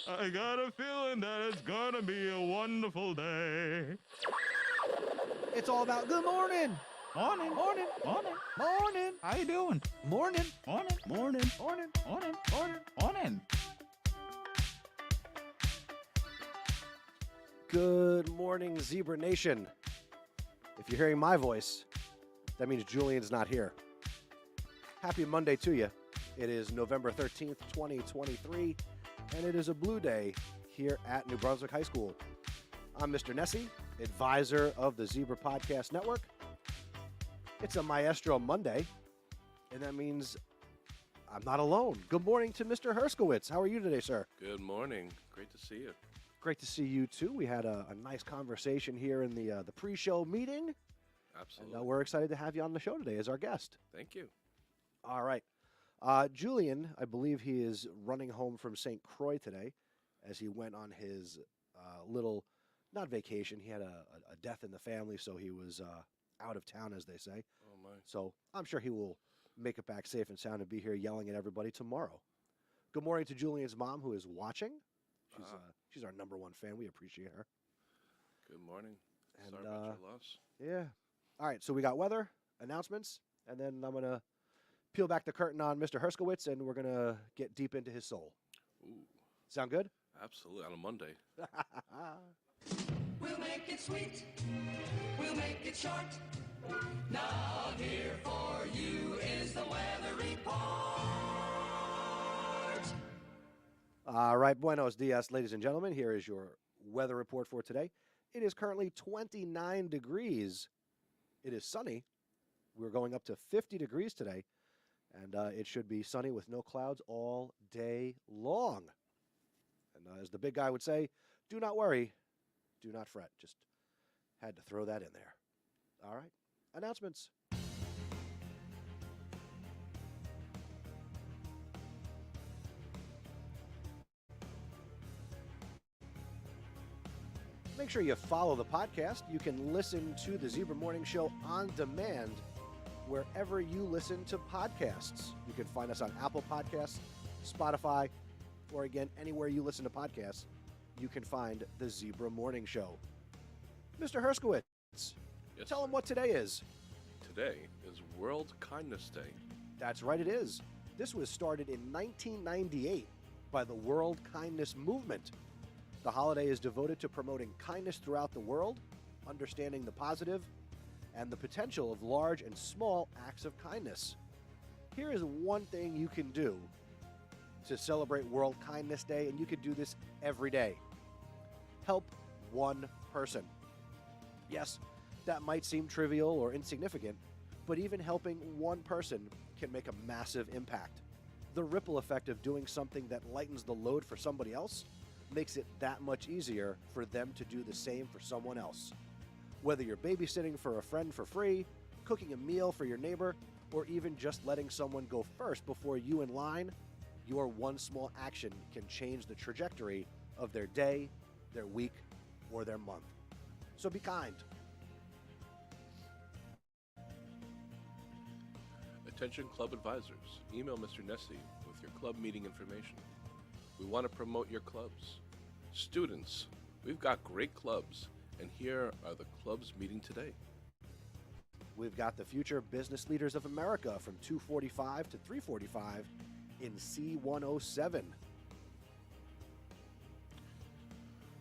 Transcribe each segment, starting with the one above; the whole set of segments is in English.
I got a feeling that it's gonna be a wonderful day. It's all about good morning. Morning. Morning. Morning. Morning. How you doing? Morning. Morning. Morning. Morning. Morning. Morning. Morning. Good morning, Zebra Nation. If you're hearing my voice, that means Julian's not here. Happy Monday to you. It is November 13th, 2023, and it is a blue day here at New Brunswick High School. I'm Mr. Nessie, advisor of the Zebra Podcast Network. It's a Maestro Monday, and that means I'm not alone. Good morning to Mr. Herskowitz. How are you today, sir? Good morning. Great to see you. Great to see you, too. We had a nice conversation here in the pre-show meeting. Absolutely. And we're excited to have you on the show today as our guest. Thank you. All right. Julian, I believe he is running home from St. Croix today as he went on his little, not vacation. He had a death in the family, so he was out of town, as they say. Oh, my. So I'm sure he will make it back safe and sound and be here yelling at everybody tomorrow. Good morning to Julian's mom, who is watching. She's our number one fan. We appreciate her. Good morning. And, Sorry about your loss. Yeah. All right, so we got weather, announcements, and then I'm going to peel back the curtain on Mr. Herskowitz, and we're going to get deep into his soul. Ooh, Sound good? absolutely. On a Monday. We'll make it sweet. We'll make it short. Now here for you is the weather report. All right, buenos dias, ladies and gentlemen. Here is your weather report for today. It is currently 29 degrees. It is sunny. We're going up to 50 degrees today, and it should be sunny with no clouds all day long. And as the big guy would say, do not worry, do not fret. Just had to throw that in there. All right, announcements. Make sure you follow the podcast. You can listen to the Zebra Morning Show on demand wherever you listen to podcasts. You can find us on Apple Podcasts, Spotify, or again, anywhere you listen to podcasts, you can find the Zebra Morning Show. Mr. Herskowitz, Yes, tell sir. him what today is. Today is World Kindness Day. That's right, it is. This was started in 1998 by the World Kindness Movement. The holiday is devoted to promoting kindness throughout the world, understanding the positive, and the potential of large and small acts of kindness. Here is one thing you can do to celebrate World Kindness Day, and you can do this every day. Help one person. Yes, that might seem trivial or insignificant, but even helping one person can make a massive impact. The ripple effect of doing something that lightens the load for somebody else makes it that much easier for them to do the same for someone else. Whether you're babysitting for a friend for free, cooking a meal for your neighbor, or even just letting someone go first before you in line, your one small action can change the trajectory of their day, their week, or their month. So be kind. Attention club advisors. Email Mr. Nessie with your club meeting information. We want to promote your clubs. Students, we've got great clubs, and here are the clubs meeting today. We've got the Future Business Leaders of America from 2:45 to 3:45 in C107.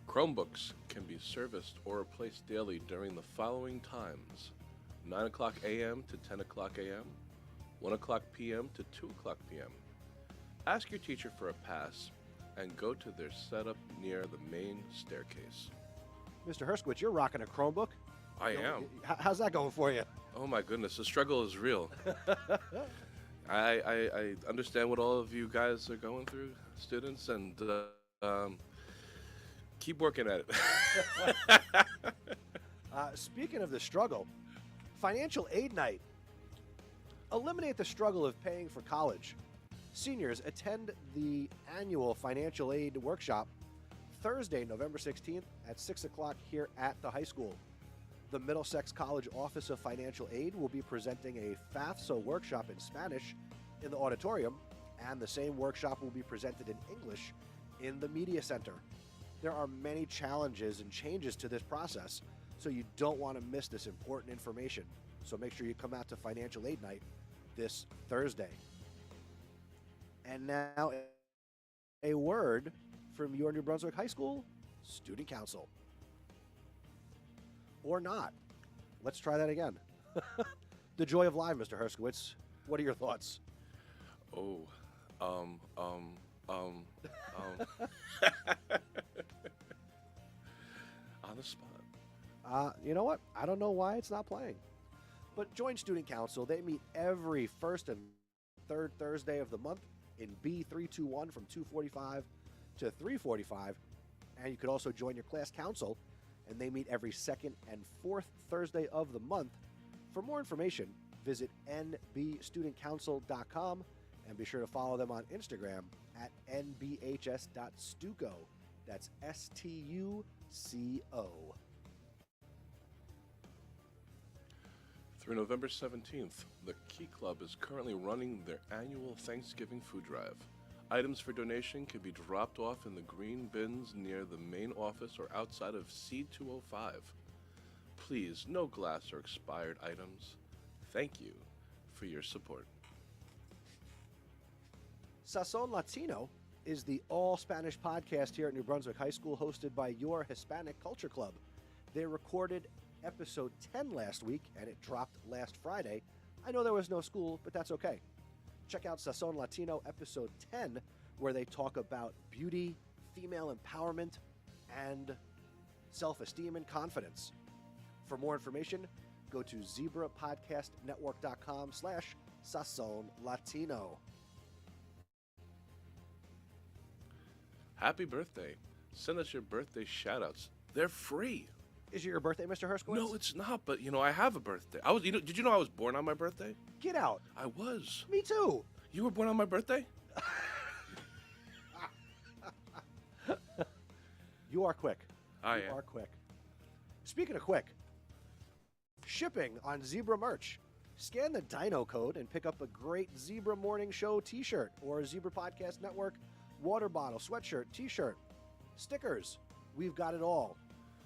Chromebooks can be serviced or replaced daily during the following times: 9 o'clock a.m. to 10 o'clock a.m., 1 o'clock p.m. to 2 o'clock p.m. Ask your teacher for a pass and go to their setup near the main staircase. Mr. Herskowitz, you're rocking a Chromebook. I am. How's that going for you? Oh my goodness, the struggle is real. I understand what all of you guys are going through, students, and keep working at it. Speaking of the struggle, financial aid night. Eliminate the struggle of paying for college. Seniors attend the annual financial aid workshop Thursday, November 16th at 6 o'clock here at the high school. The Middlesex College Office of Financial Aid will be presenting a FAFSA workshop in Spanish in the auditorium, and the same workshop will be presented in English in the Media Center. There are many challenges and changes to this process, so you don't want to miss this important information. So make sure you come out to Financial Aid Night this Thursday. And now a word from your New Brunswick High School Student Council. Or not. Let's try that again. The joy of live, Mr. Herskowitz. What are your thoughts? Oh, on the spot. You know what? I don't know why it's not playing. But join Student Council. They meet every first and third Thursday of the month in B321 from 2:45 to 3:45. And you could also join your class council, and they meet every second and fourth Thursday of the month. For more information, visit nbstudentcouncil.com and be sure to follow them on Instagram at nbhs.stuco. That's STUCO. Through November 17th, the Key Club is currently running their annual Thanksgiving food drive. Items for donation can be dropped off in the green bins near the main office or outside of C205. Please, no glass or expired items. Thank you for your support. Sazon Latino is the all-Spanish podcast here at New Brunswick High School, hosted by your Hispanic Culture Club. They recorded episode 10 last week, and it dropped last Friday. I know there was no school, but that's okay. Check out Sazon Latino episode 10, where they talk about beauty, female empowerment, and self-esteem and confidence. For more information, go to zebrapodcastnetwork.com/Sazon Latino. Happy birthday. Send us your birthday shout-outs. They're free. Is it your birthday, Mr. Herskowitz? No, it's not, but I have a birthday. Did you know I was born on my birthday? Get out. I was. Me too. You were born on my birthday? You are quick. You are quick. Speaking of quick, shipping on Zebra merch. Scan the Dino code and pick up a great Zebra Morning Show t-shirt or a Zebra Podcast Network water bottle, sweatshirt, t-shirt, stickers. We've got it all.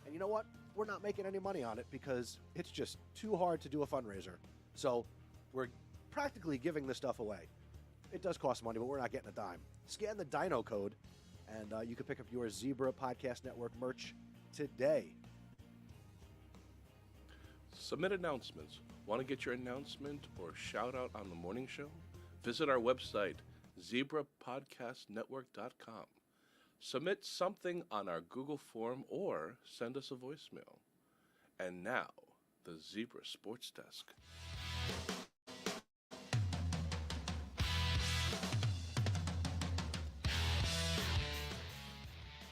And you know what? We're not making any money on it because it's just too hard to do a fundraiser. So we're practically giving this stuff away. It does cost money, but we're not getting a dime. Scan the Dino code, and you can pick up your Zebra Podcast Network merch today. Submit announcements. Want to get your announcement or shout out on the morning show? Visit our website, zebrapodcastnetwork.com. Submit something on our Google form or send us a voicemail. And now, the Zebra Sports Desk.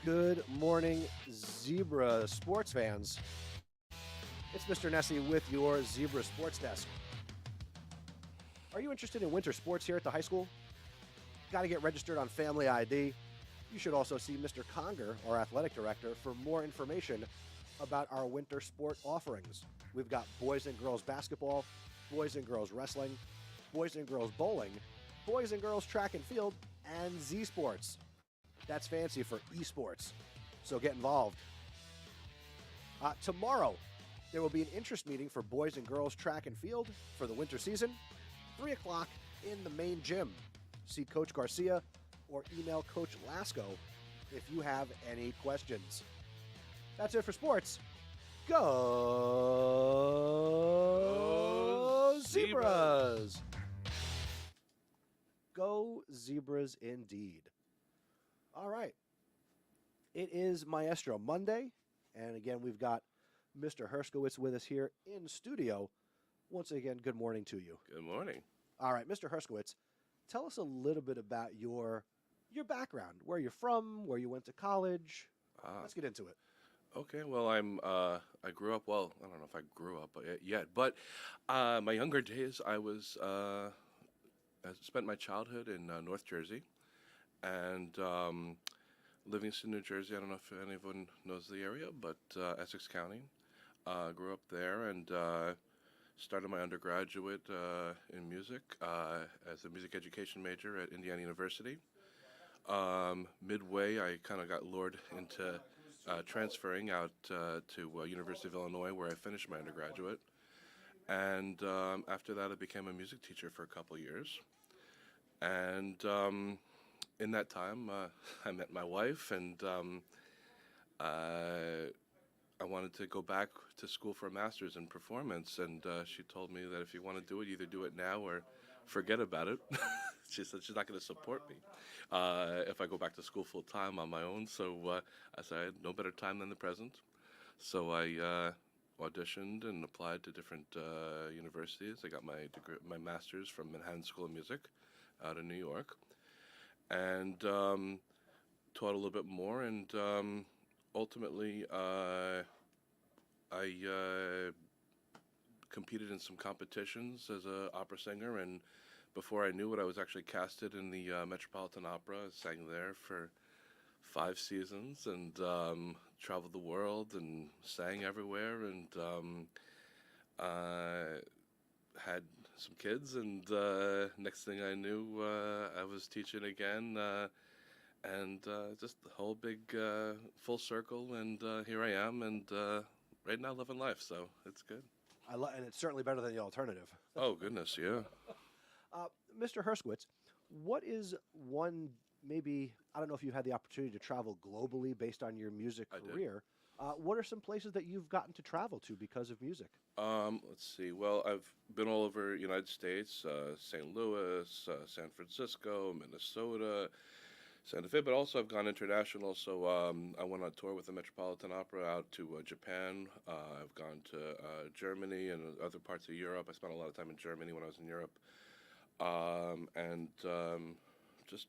Good morning, Zebra sports fans. It's Mr. Nessie with your Zebra Sports Desk. Are you interested in winter sports here at the high school? Got to get registered on Family ID. You should also see Mr. Conger, our athletic director, for more information about our winter sport offerings. We've got boys and girls basketball, boys and girls wrestling, boys and girls bowling, boys and girls track and field, and Z Sports. That's fancy for esports, so get involved. Tomorrow, there will be an interest meeting for boys and girls track and field for the winter season, 3 o'clock in the main gym. See Coach Garcia or email Coach Lasco if you have any questions. That's it for sports. Go Zebras! Go Zebras indeed. All right. It is Maestro Monday, and again, we've got Mr. Herskowitz with us here in studio. Once again, good morning to you. Good morning. All right, Mr. Herskowitz, tell us a little bit about your background, where you're from, where you went to college. Let's get into it. Okay, well, I grew up, well, I don't know if I grew up yet, but my younger days, I spent my childhood in North Jersey and Livingston, New Jersey. I don't know if anyone knows the area, but Essex County. Grew up there and started my undergraduate in music as a music education major at Indiana University. Midway, I kind of got lured into transferring out to University of Illinois, where I finished my undergraduate. And after that, I became a music teacher for a couple years. And in that time, I met my wife, and I wanted to go back to school for a master's in performance. And she told me that if you want to do it, either do it now or forget about it. She said she's not going to support me if I go back to school full time on my own. So I said I had no better time than the present. So I auditioned and applied to different universities. I got my degree, my master's from Manhattan School of Music out in New York, and taught a little bit more. And ultimately, I competed in some competitions as an opera singer, and before I knew it, I was actually casted in the Metropolitan Opera. I sang there for 5 seasons, and traveled the world and sang everywhere, and had some kids, and next thing I knew, I was teaching again, and just the whole big full circle, and here I am, and right now living life, so it's good. And it's certainly better than the alternative. Oh, goodness, yeah. Mr. Herskowitz, what is one, maybe, I don't know if you've had the opportunity to travel globally based on your music I did. career. What are some places that you've gotten to travel to because of music? Let's see. Well, I've been all over United States, St. Louis, San Francisco, Minnesota, Santa Fe, but also I've gone international. So I went on tour with the Metropolitan Opera out to Japan. I've gone to Germany and other parts of Europe. I spent a lot of time in Germany when I was in Europe. And just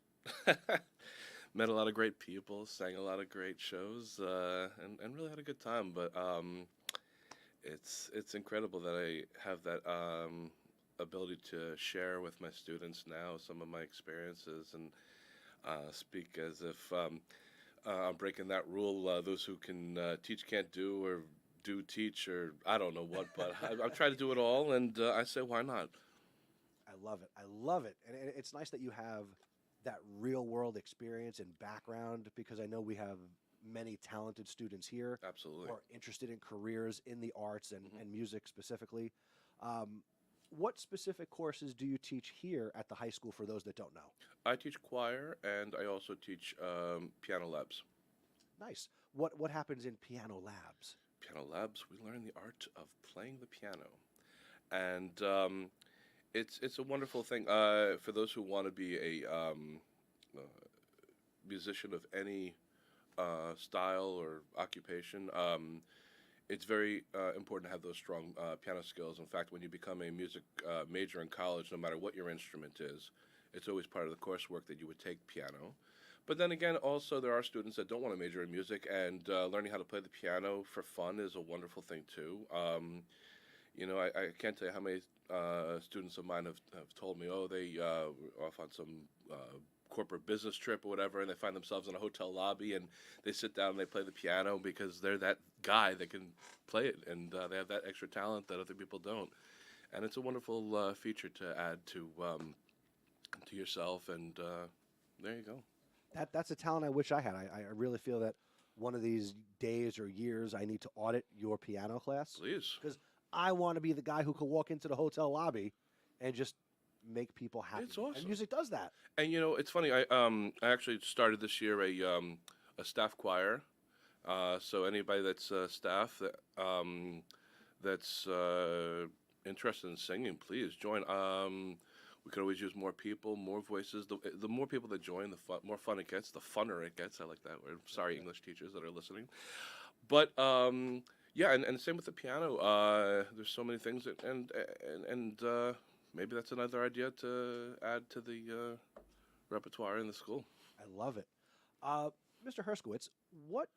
met a lot of great people, sang a lot of great shows, and really had a good time. But it's incredible that I have that ability to share with my students now some of my experiences, and speak as if I'm breaking that rule, those who can teach can't do, or do teach, or I don't know what, but I'm trying to do it all, and I say, why not? I love it. I love it. And it's nice that you have that real world experience and background, because I know we have many talented students here Absolutely. who are interested in careers in the arts and music specifically. What specific courses do you teach here at the high school for those that don't know? I teach choir, and I also teach piano labs. Nice. What happens in piano labs? Piano labs, we learn the art of playing the piano. And it's a wonderful thing for those who want to be a musician of any style or occupation. It's very important to have those strong piano skills. In fact, when you become a music major in college, no matter what your instrument is, it's always part of the coursework that you would take piano. But then again, also there are students that don't want to major in music, and learning how to play the piano for fun is a wonderful thing too. I can't tell you how many students of mine have told me, oh, they were off on some corporate business trip or whatever, and they find themselves in a hotel lobby, and they sit down and they play the piano because they're that guy that can play it, and they have that extra talent that other people don't. And it's a wonderful feature to add to yourself, and there you go. That's a talent I wish I had. I really feel that one of these days or years I need to audit your piano class. Please. Because I want to be the guy who can walk into the hotel lobby and just make people happy. It's awesome. And music does that. And it's funny. I actually started this year a staff choir. So anybody that's staff that's interested in singing, please join. We could always use more people, more voices. The more people that join, the more fun it gets. The funner it gets. I like that word. Sorry, English teachers that are listening. But yeah, and same with the piano. There's so many things, and maybe that's another idea to add to the repertoire in the school. I love it. Mr. Herskowitz, what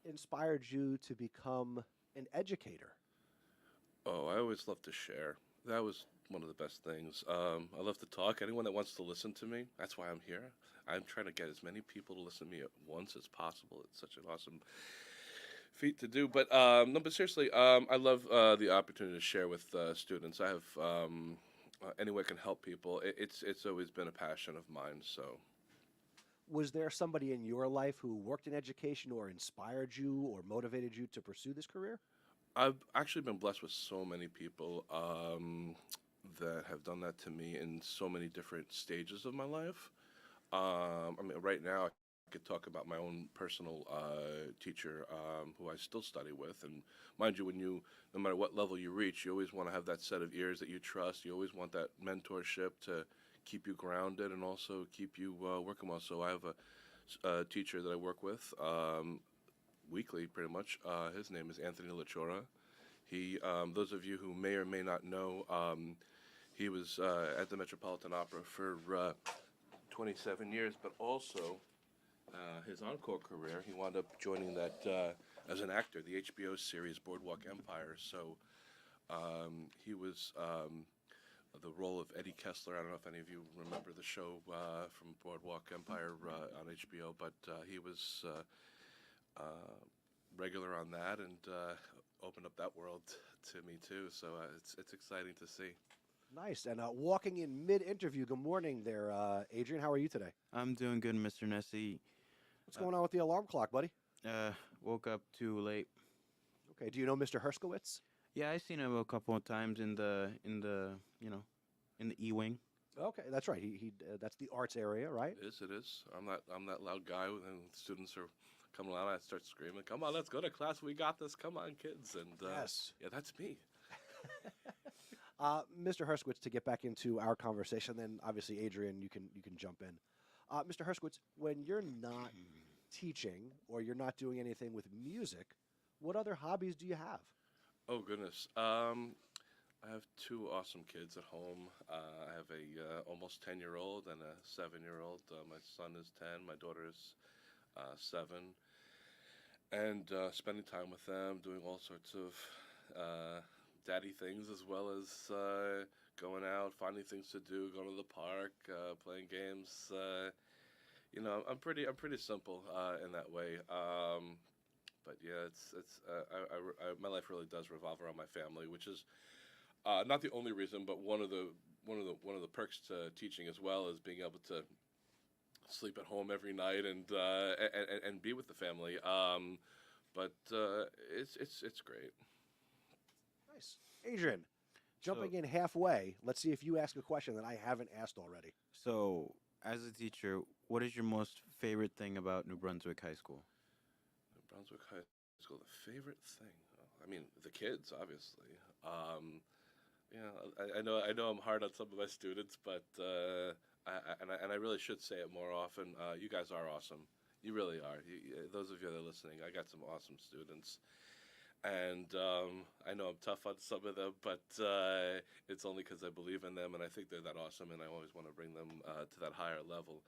inspired you to become an educator? Oh, I always love to share. That was one of the best things. I love to talk. Anyone that wants to listen to me, that's why I'm here. I'm trying to get as many people to listen to me at once as possible. It's such an awesome feat to do. But no, but seriously, I love the opportunity to share with students. I have any way I can help people. It's always been a passion of mine. So, Was there somebody in your life who worked in education or inspired you or motivated you to pursue this career? I've actually been blessed with so many people that have done that to me in so many different stages of my life. I mean, right now I could talk about my own personal teacher who I still study with. And mind you, no matter what level you reach, you always want to have that set of ears that you trust. You always want that mentorship to keep you grounded and also keep you working well. So I have a teacher that I work with weekly, pretty much. His name is Anthony Lachora. Those of you who may or may not know, he was at the Metropolitan Opera for 27 years, but also his encore career, he wound up joining that as an actor, the HBO series Boardwalk Empire. So he was the role of Eddie Kessler. I don't know if any of you remember the show from Boardwalk Empire on HBO, but he was regular on that and opened up that world to me too. So it's exciting to see. Nice. And walking in mid-interview, good morning there, Adrian. How are you today? I'm doing good, Mr. Nessie. What's going on with the alarm clock, buddy? Woke up too late. Okay. Do you know Mr. Herskowitz? Yeah, I seen him a couple of times in the in the E-wing. Okay, that's right. That's the arts area, right? It is. It is. I'm that loud guy, and students are coming around. I start screaming, "Come on, let's go to class. We got this. Come on, kids!" And Yes. yeah, that's me. Mr. Herskowitz, to get back into our conversation, then obviously Adrian, you can jump in. Mr. Herskowitz, when you're not teaching or you're not doing anything with music, what other hobbies do you have? Oh goodness. I have two awesome kids at home. I have a almost 10-year-old and a 7-year-old. My son is 10. My daughter is 7. And spending time with them, doing all sorts of daddy things, as well as going out, finding things to do, going to the park, playing games. I'm pretty simple in that way. But yeah, my life really does revolve around my family, which is not the only reason, but one of the perks to teaching as well is being able to sleep at home every night and be with the family. But it's great. Nice. Adrian, jumping in halfway, let's see if you ask a question that I haven't asked already. So, as a teacher, what is your most favorite thing about New Brunswick High School? New Brunswick High School, the favorite thing. I mean, the kids, obviously. I know I'm hard on some of my students, but I really should say it more often. You guys are awesome. You really are. Those of you that are listening, I got some awesome students. And I know I'm tough on some of them, but it's only because I believe in them, and I think they're that awesome, and I always want to bring them to that higher level.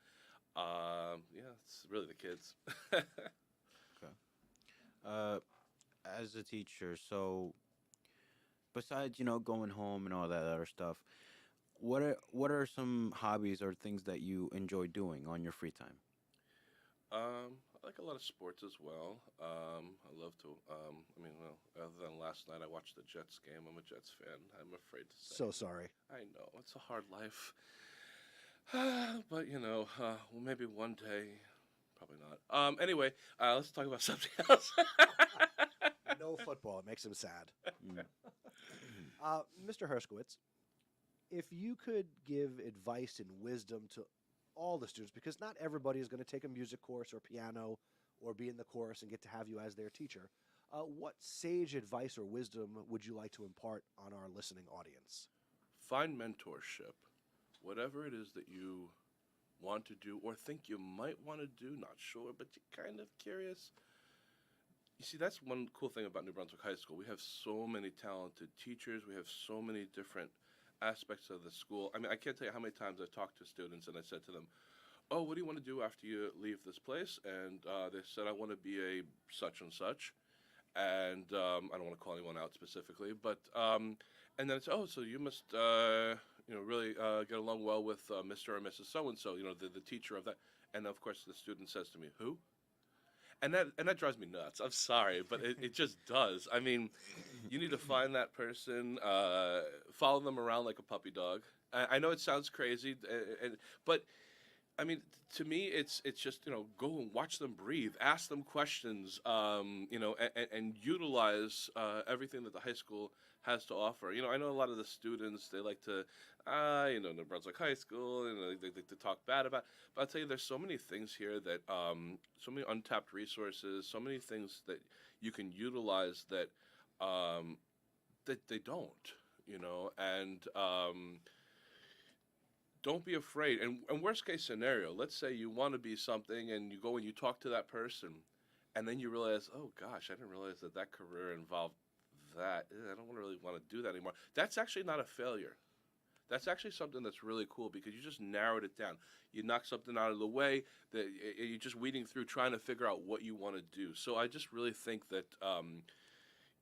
It's really the kids. Okay. As a teacher, so besides going home and all that other stuff, what are some hobbies or things that you enjoy doing on your free time? I like a lot of sports as well. I love to. Other than last night, I watched the Jets game. I'm a Jets fan. I'm afraid to say. So sorry. I know it's a hard life, but maybe one day. Probably not. Anyway, let's talk about something else. No football. It makes him sad. Mr. Herskowitz, if you could give advice and wisdom to all the students, because not everybody is going to take a music course or piano or be in the chorus and get to have you as their teacher, what sage advice or wisdom would you like to impart on our listening audience? Find mentorship. Whatever it is that you want to do or think you might want to do, not sure, but you're kind of curious. You see, that's one cool thing about New Brunswick High School. We have so many talented teachers. We have so many different aspects of the school. I mean, I can't tell you how many times I've talked to students and I said to them, "Oh, what do you want to do after you leave this place?" And they said, "I want to be a such and such." And I don't want to call anyone out specifically, but and then it's, "Oh, so you must really get along well with Mr. or Mrs. So-and-so, the teacher of that." And of course the student says to me, "Who?" And that drives me nuts. I'm sorry, but it just does. I mean, you need to find that person, follow them around like a puppy dog. I know it sounds crazy, but I mean, to me, it's just go and watch them breathe, ask them questions, and utilize everything that the high school has to offer. I know a lot of the students they like to, the Brunswick High School, they like to talk bad about. But I'll tell you, there's so many things here that, so many untapped resources, so many things that you can utilize that that they don't, and. Don't be afraid. And worst case scenario, let's say you want to be something and you go and you talk to that person, and then you realize, oh gosh, I didn't realize that career involved that. I don't really want to do that anymore. That's actually not a failure. That's actually something that's really cool because you just narrowed it down. You knocked something out of the way that you're just weeding through trying to figure out what you want to do. So I just really think that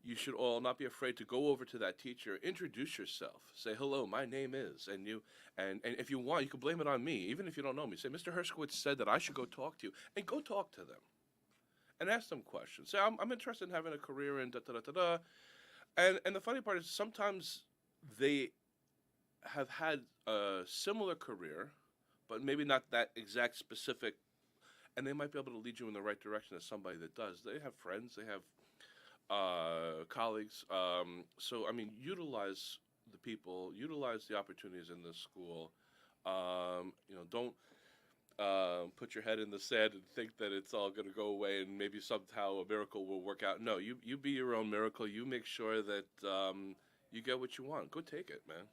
you should all not be afraid to go over to that teacher, introduce yourself, say, hello, my name is, and if you want, you can blame it on me, even if you don't know me. Say, Mr. Herskowitz said that I should go talk to you, and go talk to them, and ask them questions. Say, I'm interested in having a career in da-da-da-da-da, and the funny part is sometimes they have had a similar career, but maybe not that exact specific, and they might be able to lead you in the right direction as somebody that does. They have friends, they have colleagues. So, I mean, utilize the people, utilize the opportunities in this school. Don't put your head in the sand and think that it's all going to go away and maybe somehow a miracle will work out. No, you be your own miracle. You make sure that you get what you want. Go take it, man.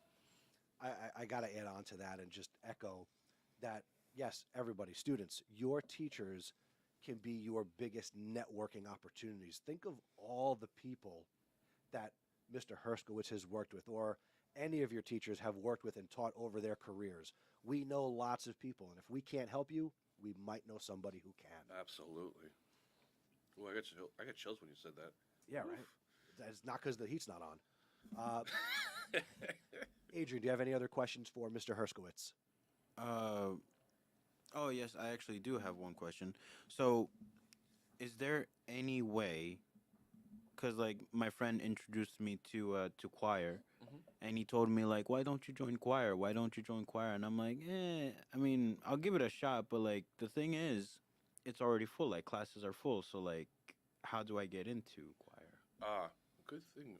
I got to add on to that and just echo that, yes, everybody, students, your teachers can be your biggest networking opportunities. Think of all the people that Mr. Herskowitz has worked with, or any of your teachers have worked with and taught over their careers. We know lots of people, and if we can't help you, we might know somebody who can. Absolutely. Well, I got chills when you said that. Yeah, right. That's not because the heat's not on. Adrian, do you have any other questions for Mr. Herskowitz? Oh, yes, I actually do have one question. So, is there any way, because, like, my friend introduced me to choir, and he told me, like, why don't you join choir? Why don't you join choir? And I'm like, I mean, I'll give it a shot, but, like, the thing is, it's already full. Like, classes are full, so, like, how do I get into choir? Good thing.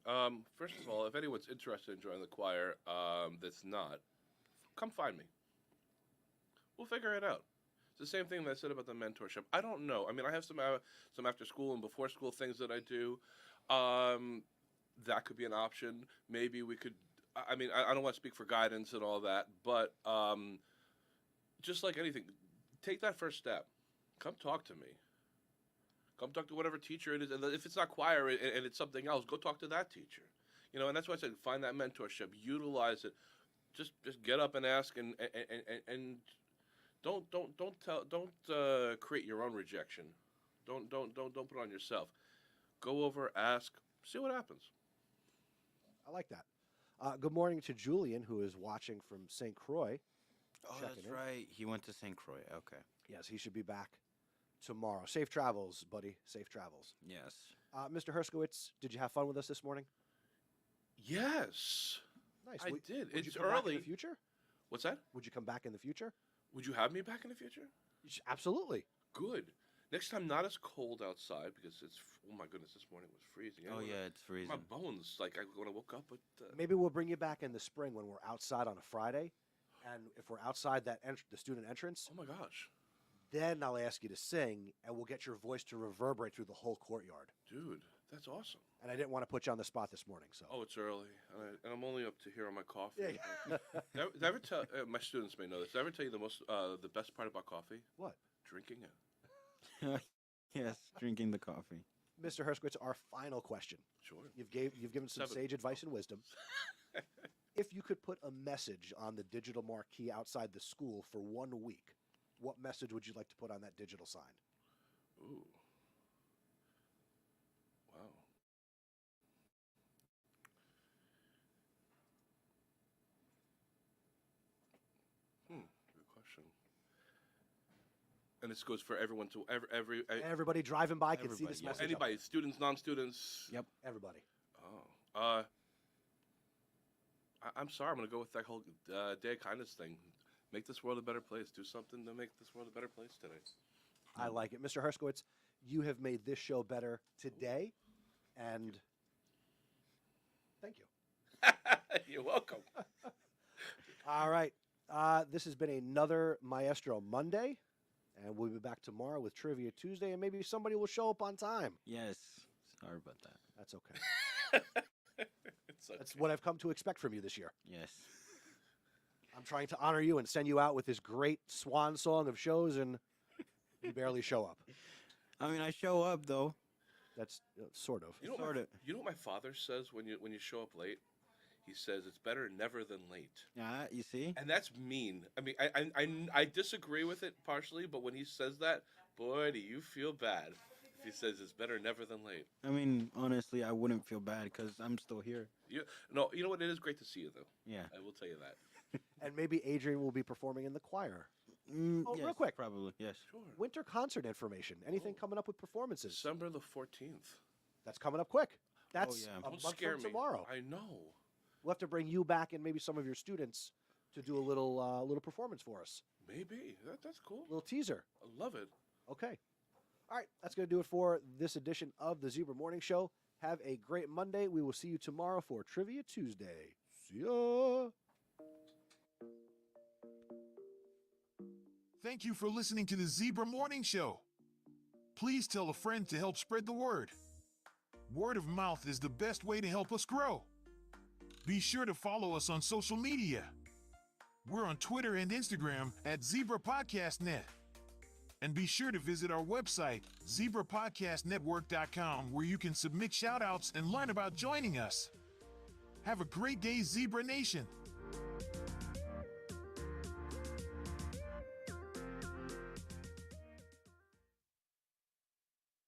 First of all, if anyone's interested in joining the choir that's not, come find me. We'll figure it out. It's the same thing that I said about the mentorship. I don't know. I mean, I have some after school and before school things that I do. That could be an option. Maybe we could. I mean, I don't want to speak for guidance and all that, but just like anything, take that first step. Come talk to me. Come talk to whatever teacher it is. And if it's not choir and it's something else, go talk to that teacher. And that's why I said find that mentorship, utilize it. Just get up and ask and don't create your own rejection. Don't put it on yourself. Go over, ask, see what happens. I like that. Good morning to Julian, who is watching from St. Croix. Oh, that's right. He went to St. Croix. Okay. Yes, he should be back tomorrow. Safe travels, buddy. Safe travels. Yes. Mr. Herskowitz, did you have fun with us this morning? Yes. Nice. I did. Would It's you come back in early. the future? What's that? Would you come back in the future? Would you have me back in the future? Absolutely. Good. Next time, not as cold outside because it's. Oh my goodness, this morning was freezing. Oh yeah, it's freezing. My bones, like when I woke up. But Maybe we'll bring you back in the spring when we're outside on a Friday, and if we're outside that the student entrance, oh my gosh, then I'll ask you to sing, and we'll get your voice to reverberate through the whole courtyard. dude, that's awesome. And I didn't want to put you on the spot this morning, so. Oh, it's early, and I'm only up to here on my coffee. Yeah. Did I ever tell my students may know this? Did I ever tell you the best part about coffee? What? Drinking it. Yes, drinking the coffee. Mr. Herskowitz, our final question. Sure. You've given some 7. sage advice and wisdom. If you could put a message on the digital marquee outside the school for 1 week, what message would you like to put on that digital sign? Ooh. Wow. Good question. And this goes for everyone to Everybody driving by can see Everybody, this yeah. message. up anybody, students, non-students. Yep. there. Everybody. Oh. I'm sorry. I'm gonna go with that whole day of kindness thing. Make this world a better place. Do something to make this world a better place today. I like it. Mr. Herskowitz, you have made this show better today, and thank you. You're welcome. All right. This has been another Maestro Monday, and we'll be back tomorrow with Trivia Tuesday, and maybe somebody will show up on time. Yes. Sorry about that. That's okay. It's okay. That's what I've come to expect from you this year. Yes. I'm trying to honor you and send you out with this great swan song of shows, and you barely show up. I mean, I show up though. That's sort of. You know, you know what my father says when you show up late? He says it's better never than late. Yeah, you see? And that's mean. I mean, I disagree with it partially, but when he says that, boy, do you feel bad. If he says it's better never than late. I mean, honestly, I wouldn't feel bad because I'm still here. You know what? It is great to see you, though. Yeah. I will tell you that. And maybe Adrian will be performing in the choir. Yes, real quick. Probably, yes. Sure. Winter concert information. Anything coming up with performances? December the 14th. That's coming up quick. That's yeah. a Don't month scare from me. tomorrow. I know. We'll have to bring you back and maybe some of your students to do a little performance for us. Maybe. That's cool. A little teaser. I love it. Okay. All right. That's going to do it for this edition of the Zebra Morning Show. Have a great Monday. We will see you tomorrow for Trivia Tuesday. See ya. Thank you for listening to the Zebra Morning Show. Please tell a friend to help spread the word. Word of mouth is the best way to help us grow. Be sure to follow us on social media. We're on Twitter and Instagram at Zebra Podcast Net. And be sure to visit our website, zebrapodcastnetwork.com, where you can submit shout-outs and learn about joining us. Have a great day, Zebra Nation.